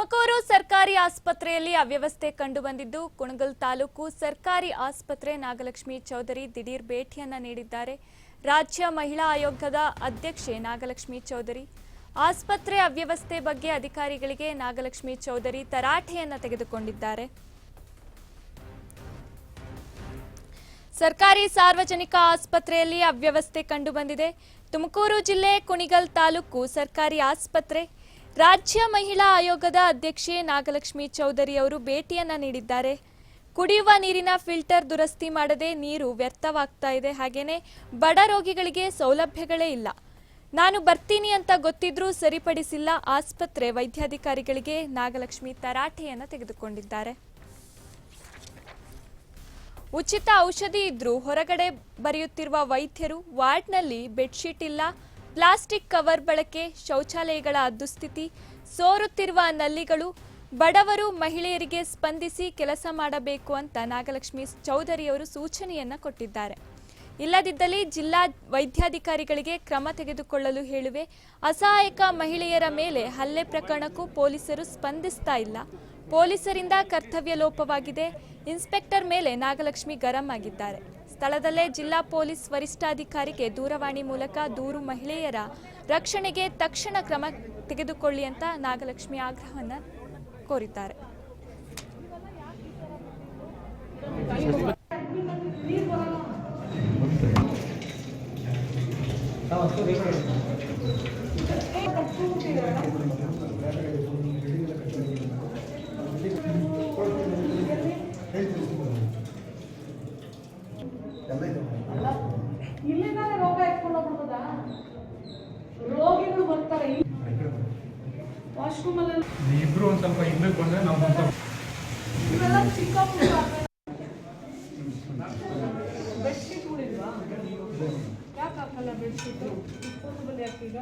ತುಮಕೂರು ಸರ್ಕಾರಿ ಆಸ್ಪತ್ರೆಯಲ್ಲಿ ಅವ್ಯವಸ್ಥೆ ಕಂಡುಬಂದಿದ್ದು ಕುಣಗಲ್ ತಾಲೂಕು ಸರ್ಕಾರಿ ಆಸ್ಪತ್ರೆ ನಾಗಲಕ್ಷ್ಮಿ ಚೌಧರಿ ದಿಢೀರ್ ಭೇಟಿಯನ್ನ ನೀಡಿದ್ದಾರೆ. ರಾಜ್ಯ ಮಹಿಳಾ ಆಯೋಗದ ಅಧ್ಯಕ್ಷೆ ನಾಗಲಕ್ಷ್ಮಿ ಚೌಧರಿ ಆಸ್ಪತ್ರೆ ಅವ್ಯವಸ್ಥೆ ಬಗ್ಗೆ ಅಧಿಕಾರಿಗಳಿಗೆ ನಾಗಲಕ್ಷ್ಮಿ ಚೌಧರಿ ತರಾಟೆಯನ್ನ ತೆಗೆದುಕೊಂಡಿದ್ದಾರೆ. ಸರ್ಕಾರಿ ಸಾರ್ವಜನಿಕ ಆಸ್ಪತ್ರೆಯಲ್ಲಿ ಅವ್ಯವಸ್ಥೆ ಕಂಡುಬಂದಿದೆ. ತುಮಕೂರು ಜಿಲ್ಲೆ ಕುಣಿಗಲ್ ತಾಲೂಕು ಸರ್ಕಾರಿ ಆಸ್ಪತ್ರೆ ರಾಜ್ಯ ಮಹಿಳಾ ಆಯೋಗದ ಅಧ್ಯಕ್ಷೆ ನಾಗಲಕ್ಷ್ಮಿ ಚೌಧರಿ ಅವರು ಭೇಟಿಯನ್ನ ನೀಡಿದ್ದಾರೆ. ಕುಡಿಯುವ ನೀರಿನ ಫಿಲ್ಟರ್ ದುರಸ್ತಿ ಮಾಡದೆ ನೀರು ವ್ಯರ್ಥವಾಗ್ತಾ ಇದೆ. ಹಾಗೇನೆ ಬಡ ರೋಗಿಗಳಿಗೆ ಸೌಲಭ್ಯಗಳೇ ಇಲ್ಲ. ನಾನು ಬರ್ತೀನಿ ಅಂತ ಗೊತ್ತಿದ್ರೂ ಸರಿಪಡಿಸಿಲ್ಲ. ಆಸ್ಪತ್ರೆ ವೈದ್ಯಾಧಿಕಾರಿಗಳಿಗೆ ನಾಗಲಕ್ಷ್ಮಿ ತರಾಟೆಯನ್ನ ತೆಗೆದುಕೊಂಡಿದ್ದಾರೆ. ಉಚಿತ ಔಷಧಿ ಇದ್ರೂ ಹೊರಗಡೆ ಬರೆಯುತ್ತಿರುವ ವೈದ್ಯರು, ವಾರ್ಡ್ನಲ್ಲಿ ಬೆಡ್ಶೀಟ್ ಇಲ್ಲ, ಪ್ಲಾಸ್ಟಿಕ್ ಕವರ್ ಬಳಕೆ, ಶೌಚಾಲಯಗಳ ದುಸ್ಥಿತಿ, ಸೋರುತ್ತಿರುವ ನಲ್ಲಿಗಳು, ಬಡವರು ಮಹಿಳೆಯರಿಗೆ ಸ್ಪಂದಿಸಿ ಕೆಲಸ ಮಾಡಬೇಕು ಅಂತ ನಾಗಲಕ್ಷ್ಮಿ ಚೌಧರಿ ಅವರು ಸೂಚನೆಯನ್ನ ಕೊಟ್ಟಿದ್ದಾರೆ. ಇಲ್ಲದಿದ್ದಲ್ಲಿ ಜಿಲ್ಲಾ ವೈದ್ಯಾಧಿಕಾರಿಗಳಿಗೆ ಕ್ರಮ ತೆಗೆದುಕೊಳ್ಳಲು ಹೇಳುವೆ. ಅಸಹಾಯಕ ಮಹಿಳೆಯರ ಮೇಲೆ ಹಲ್ಲೆ ಪ್ರಕರಣಕ್ಕೂ ಪೊಲೀಸರು ಸ್ಪಂದಿಸ್ತಾ ಇಲ್ಲ. ಪೊಲೀಸರಿಂದ ಕರ್ತವ್ಯ ಲೋಪವಾಗಿದೆ. ಇನ್ಸ್ಪೆಕ್ಟರ್ ಮೇಲೆ ನಾಗಲಕ್ಷ್ಮಿ ಗರಂ ಆಗಿದ್ದಾರೆ. ಸ್ಥಳದಲ್ಲೇ ಜಿಲ್ಲಾ ಪೊಲೀಸ್ ವರಿಷ್ಠಾಧಿಕಾರಿಗೆ ದೂರವಾಣಿ ಮೂಲಕ ದೂರು ಮಹಿಳೆಯರ ರಕ್ಷಣೆಗೆ ತಕ್ಷಣ ಕ್ರಮ ತೆಗೆದುಕೊಳ್ಳಿ ಅಂತ ನಾಗಲಕ್ಷ್ಮಿ ಆಗ್ರಹವನ್ನ ಕೋರಿದ್ದಾರೆ. ಇಲ್ಲಿಂದಾನೆ ರೋಗ ಎತ್ಕೊಂಡು ಹೋಗ್ಬಿಡ್ಬೋದಾ? ರೋಗಿಗಳು ಬರ್ತಾರೆ ವಾಶ್ರೂಮ್ ಅಲ್ಲಿ. ಇಬ್ರು ಒಂದ್ ಸ್ವಲ್ಪ ಹಿಂದಕ್ಕೆ ಬಂದ್ರೆ ನಾವು ಇವೆಲ್ಲ ಚಿಕ್ಕ ಬೆಡ್ಶೀಟ್ಗಳಿಲ್ವಾ? ಯಾಕೆ ಹಾಕಲ್ಲ ಬೆಡ್ಶೀಟು? ಡಿಸ್ಪೋಸಬಲ್ ಯಾಕೆ ಈಗ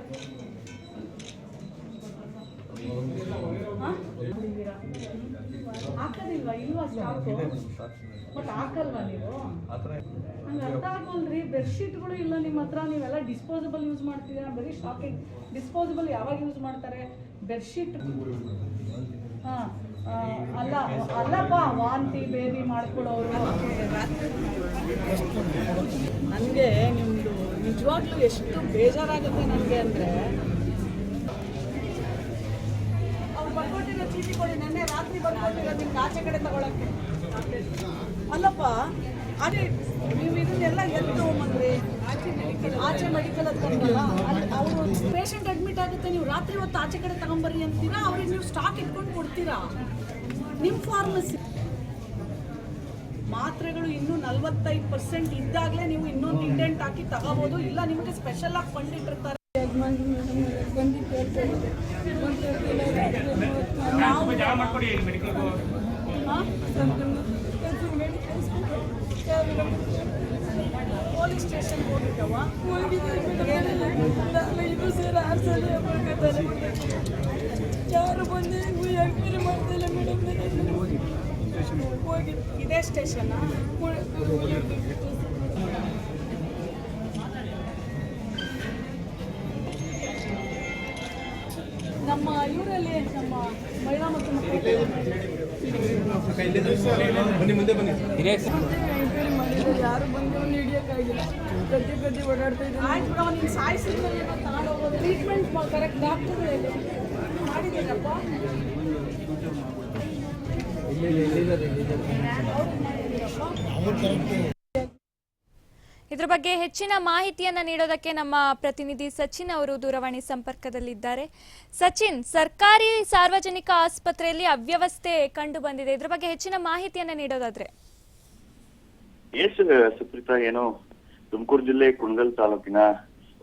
ಹಾಕೋದಿಲ್ವಾ? ಇಲ್ವಾ ಸ್ಟಾಕು? ಬಟ್ ಹಾಕಲ್ವಾ ನೀವು? ಹಂಗೆ ಅರ್ಥ ಆಗೋಲ್ರಿ. ಬೆಡ್ಶೀಟ್ಗಳು ಇಲ್ಲ ನಿಮ್ಮ ಹತ್ರ, ನೀವೆಲ್ಲ ಡಿಸ್ಪೋಸಬಲ್ ಯೂಸ್ ಮಾಡ್ತಿದ್ದೀರಾ. ಬರೀ ಶಾಕಿಂಗ್. ಡಿಸ್ಪೋಸಬಲ್ ಯಾವಾಗ ಯೂಸ್ ಮಾಡ್ತಾರೆ? ಬೆಡ್ಶೀಟ್. ಹಾಂ ಅಲ್ಲಪ್ಪ, ವಾಂತಿ ಬೇದಿ ಮಾಡ್ಕೊಳ್ಳೋರು. ನನಗೆ ನಿಮ್ಮದು ನಿಜವಾಗ್ಲೂ ಎಷ್ಟು ಬೇಜಾರಾಗುತ್ತೆ ನನಗೆ ಅಂದರೆ, ಅವ್ರು ಬರ್ಕೊಟ್ಟಿರೋ ಚೀಟಿ ಕೊಡಿ. ನೆನ್ನೆ ರಾತ್ರಿ ಬರ್ಕೊಟ್ಟಿರೋ ನಿಮ್ಗೆ ಆಚೆ ಕಡೆ ತಗೊಳಕ್ಕೆ. ಅಲ್ಲಪ್ಪ, ಅದೇ ನೀವು ಇದನ್ನೆಲ್ಲ ಎಲ್ಲಿ ತಗೊಂಬಂದ್ರಿ? ಆಚೆ ಮೆಡಿಕಲ್ ಹತ್ಕೊಂಡಲ್ಲ, ಅವರು ಪೇಷಂಟ್ ಅಡ್ಮಿಟ್ ಆಗುತ್ತೆ, ನೀವು ರಾತ್ರಿ ಹೊತ್ತು ಆಚೆ ಕಡೆ ತಗೊಂಬರ್ರಿ ಅಂತೀರಾ. ಅವ್ರಿಗೆ ನೀವು ಸ್ಟಾಕ್ ಇಟ್ಕೊಂಡು ಕೊಡ್ತೀರಾ? ನಿಮ್ಮ ಫಾರ್ಮಸಿ ಮಾತ್ರೆಗಳು ಇನ್ನೂ 45% ಇದ್ದಾಗಲೇ ನೀವು ಇನ್ನೊಂದು ಇಂಡೆಂಟ್ ಹಾಕಿ ತಗೋಬೋದು. ಇಲ್ಲ ನಿಮಗೆ ಸ್ಪೆಷಲ್ ಆಗಿ ಫಂಡ್ ಇಟ್ಟಿರ್ತಾರೆ. ಪೊಲೀಸ್ ಸ್ಟೇಷನ್ ಹೋಗಿದ್ದವ ಇದು ಸೇರಿ 6 ಸಲ ಯಾರು ಬಂದು ಎಂಕ್ವೈರಿ ಮಾಡ್ತಿಲ್ಲ ಮೇಡಮ್. ಹೋಗಿ ಇದೇ ಸ್ಟೇಷನ್ ನಮ್ಮ ಇವರಲ್ಲಿ ನಮ್ಮ ಮಹಿಳಾ ಮತ್ತು ಮಕ್ಕಳು ಯಾರು ಬಂದು ಹಿಡಿಯೋಕ್ಕಾಗಿಲ್ಲ. ಗದ್ದೆ ಓಡಾಡ್ತಾ ಇದ್ದಾರೆ. ಆಯ್ತು ಬಿಡವ, ನೀನು ಸಾಯಿಸಿದ್ಮೇಲೆ ಏನೋ ತಗೊಂಡೋಗೋದು. Treatment correct ಡಾಕ್ಟರ್ಗಳಲ್ಲಿ ಮಾಡಿದ್ದೀರಪ್ಪ. ಇದರ ಬಗ್ಗೆ ಹೆಚ್ಚಿನ ಮಾಹಿತಿಯನ್ನ ನೀಡೋದಕ್ಕೆ ನಮ್ಮ ಪ್ರತಿನಿಧಿ ಸಚಿನ್ ಅವರು ದೂರವಾಣಿ ಸಂಪರ್ಕದಲ್ಲಿದ್ದಾರೆ. ಸಚಿನ್, ಸರ್ಕಾರಿ ಸಾರ್ವಜನಿಕ ಆಸ್ಪತ್ರೆಯಲ್ಲಿ ಅವ್ಯವಸ್ಥೆ ಕಂಡು ಬಂದಿದೆ. ಇದರ ಬಗ್ಗೆ ಹೆಚ್ಚಿನ ಮಾಹಿತಿಯನ್ನ ನೀಡೋದಾದ್ರೆ. ಸುಪ್ರೀತಾ, ಏನು ತುಮಕೂರು ಜಿಲ್ಲೆ ಕುಣಗಲ್ ತಾಲೂಕಿನ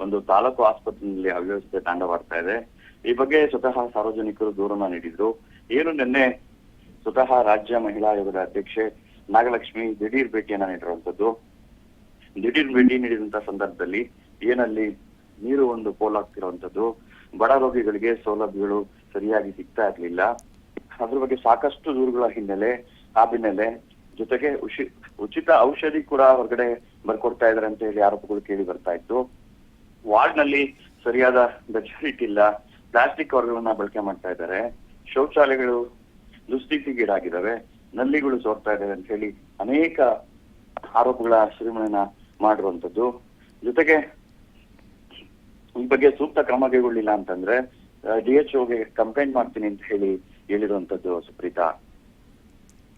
ಒಂದು ತಾಲೂಕು ಆಸ್ಪತ್ರೆಯಲ್ಲಿ ಅವ್ಯವಸ್ಥೆ ತಾಂಡವಾಡ್ತಾ ಇದೆ. ಈ ಬಗ್ಗೆ ಸ್ವತಃ ಸಾರ್ವಜನಿಕರು ದೂರನ್ನ ನೀಡಿದ್ರು. ಏನು ನಿನ್ನೆ ಸ್ವತಃ ರಾಜ್ಯ ಮಹಿಳಾ ಆಯೋಗದ ಅಧ್ಯಕ್ಷೆ ನಾಗಲಕ್ಷ್ಮಿ ದಿಢೀರ್ ಭೇಟಿಯನ್ನ ನೀಡಿರುವಂತದ್ದು. ದಿಢೀರ್ ಭೇಟಿ ನೀಡಿದಂತ ಸಂದರ್ಭದಲ್ಲಿ ಏನಲ್ಲಿ ನೀರು ಒಂದು ಪೋಲಾಗ್ತಿರುವಂತದ್ದು, ಬಡ ರೋಗಿಗಳಿಗೆ ಸೌಲಭ್ಯಗಳು ಸರಿಯಾಗಿ ಸಿಗ್ತಾ ಇರ್ಲಿಲ್ಲ. ಅದ್ರ ಬಗ್ಗೆ ಸಾಕಷ್ಟು ದೂರುಗಳ ಹಿನ್ನೆಲೆ ಜೊತೆಗೆ ಉಚಿತ ಔಷಧಿ ಕೂಡ ಹೊರಗಡೆ ಬರ್ಕೊಡ್ತಾ ಇದಾರೆ ಅಂತ ಹೇಳಿ ಆರೋಪಗಳು ಕೇಳಿ ಬರ್ತಾ ಇತ್ತು. ವಾರ್ಡ್ ನಲ್ಲಿ ಸರಿಯಾದ ಬೆಡ್ಶೀಟ್ ಇಲ್ಲ, ಪ್ಲಾಸ್ಟಿಕ್ ಕವರ್ಗಳನ್ನ ಬಳಕೆ ಮಾಡ್ತಾ ಇದ್ದಾರೆ, ಶೌಚಾಲಯಗಳು ದುಸ್ಥಿತಿಗೀಡಾಗಿದ್ದಾವೆ, ನಲ್ಲಿಗಳು ಸೋರ್ತಾ ಇದ್ದಾವೆ ಅಂತ ಹೇಳಿ ಅನೇಕ ಆರೋಪಗಳ ಶ್ರೀಮಣನ ಮಾಡಿರುವಂತದ್ದು. ಜೊತೆಗೆ ಈ ಬಗ್ಗೆ ಸೂಕ್ತ ಕ್ರಮ ಕೈಗೊಳ್ಳಿಲ್ಲ ಅಂತಂದ್ರೆ DHOಗೆ ಕಂಪ್ಲೇಂಟ್ ಮಾಡ್ತೀನಿ ಅಂತ ಹೇಳಿ ಹೇಳಿರುವಂತದ್ದು. ಸುಪ್ರೀತಾ,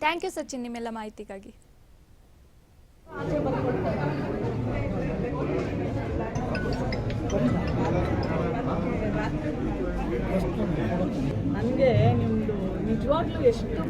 ಥ್ಯಾಂಕ್ ಯು ಸಚಿನ್ ನಿಮ್ಮೆಲ್ಲ ಮಾಹಿತಿಗಾಗಿ. ನನಗೆ ನಿಮ್ದು ನಿಜವಾಗ್ಲೂ ಎಷ್ಟು